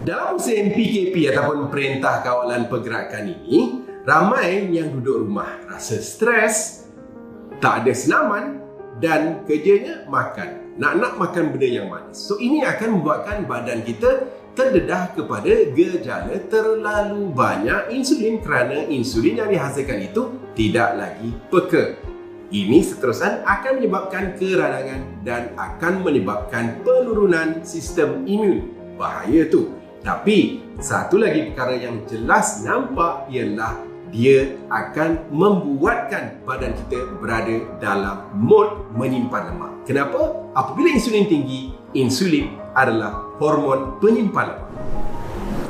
Dalam musim PKP ataupun Perintah Kawalan Pergerakan ini, ramai yang duduk rumah rasa stres, tak ada senaman dan kerjanya makan. Nak makan benda yang manis. So ini akan membuatkan badan kita terdedah kepada gejala terlalu banyak insulin kerana insulin yang dihasilkan itu tidak lagi peka. Ini seterusnya akan menyebabkan keradangan dan akan menyebabkan penurunan sistem imun. Bahaya tu. Tapi satu lagi perkara yang jelas nampak ialah dia akan membuatkan badan kita berada dalam mod menyimpan lemak. Kenapa? Apabila insulin tinggi, insulin adalah hormon penyimpan lemak.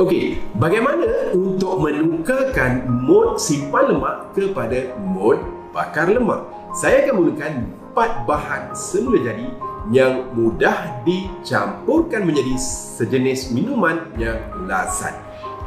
Okey, bagaimana untuk menukarkan mod simpan lemak kepada mod bakar lemak? Saya akan menggunakan 4 bahan semula jadi yang mudah dicampurkan menjadi sejenis minuman yang lazat.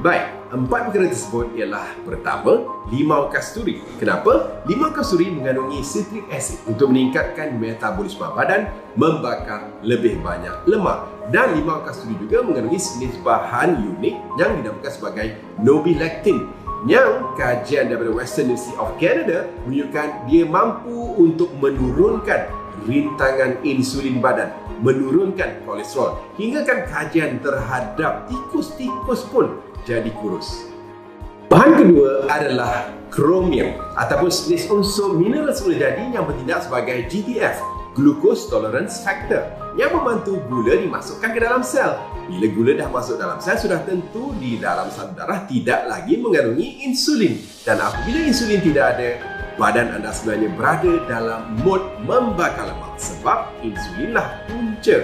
Baik, 4 perkara tersebut ialah pertama, limau kasturi. Kenapa? Limau kasturi mengandungi citric acid untuk meningkatkan metabolisme badan, membakar lebih banyak lemak. Dan limau kasturi juga mengandungi sejenis bahan unik yang dinamakan sebagai nobilactin, yang kajian daripada Western University of Canada menunjukkan dia mampu untuk menurunkan rintangan insulin badan, menurunkan kolesterol, hingga kan kajian terhadap tikus-tikus pun jadi kurus. Bahan kedua adalah kromium ataupun sejenis unsur mineral semula jadi yang bertindak sebagai GTF, glucose tolerance factor, yang membantu gula dimasukkan ke dalam sel. Bila gula dah masuk dalam sel, sudah tentu di dalam salur darah tidak lagi mengandungi insulin. Dan apabila insulin tidak ada, badan anda sebenarnya berada dalam mod membakar lemak, sebab insulinlah punca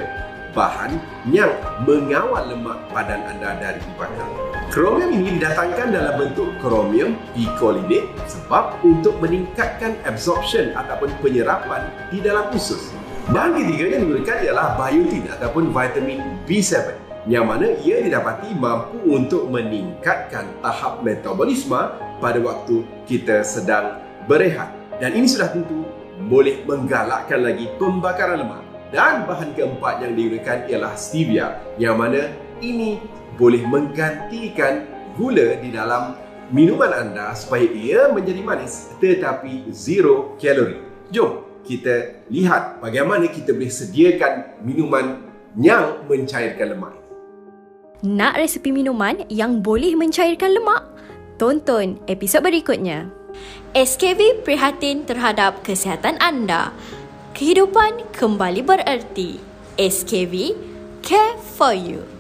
bahan yang mengawal lemak badan anda dari dibakar. Kromium ini didatangkan dalam bentuk kromium picolinate sebab untuk meningkatkan absorption ataupun penyerapan di dalam usus. Bahan ketiga yang digunakan ialah biotin ataupun vitamin B7, yang mana ia didapati mampu untuk meningkatkan tahap metabolisme pada waktu kita sedang berehat. Dan ini sudah tentu boleh menggalakkan lagi pembakaran lemak. Dan bahan keempat yang digunakan ialah stevia, yang mana ini boleh menggantikan gula di dalam minuman anda supaya ia menjadi manis tetapi zero kalori. Jom kita lihat bagaimana kita boleh sediakan minuman yang mencairkan lemak. Nak resepi minuman yang boleh mencairkan lemak? Tonton episod berikutnya. SKV prihatin terhadap kesihatan anda. Kehidupan kembali bererti. SKV, care for you.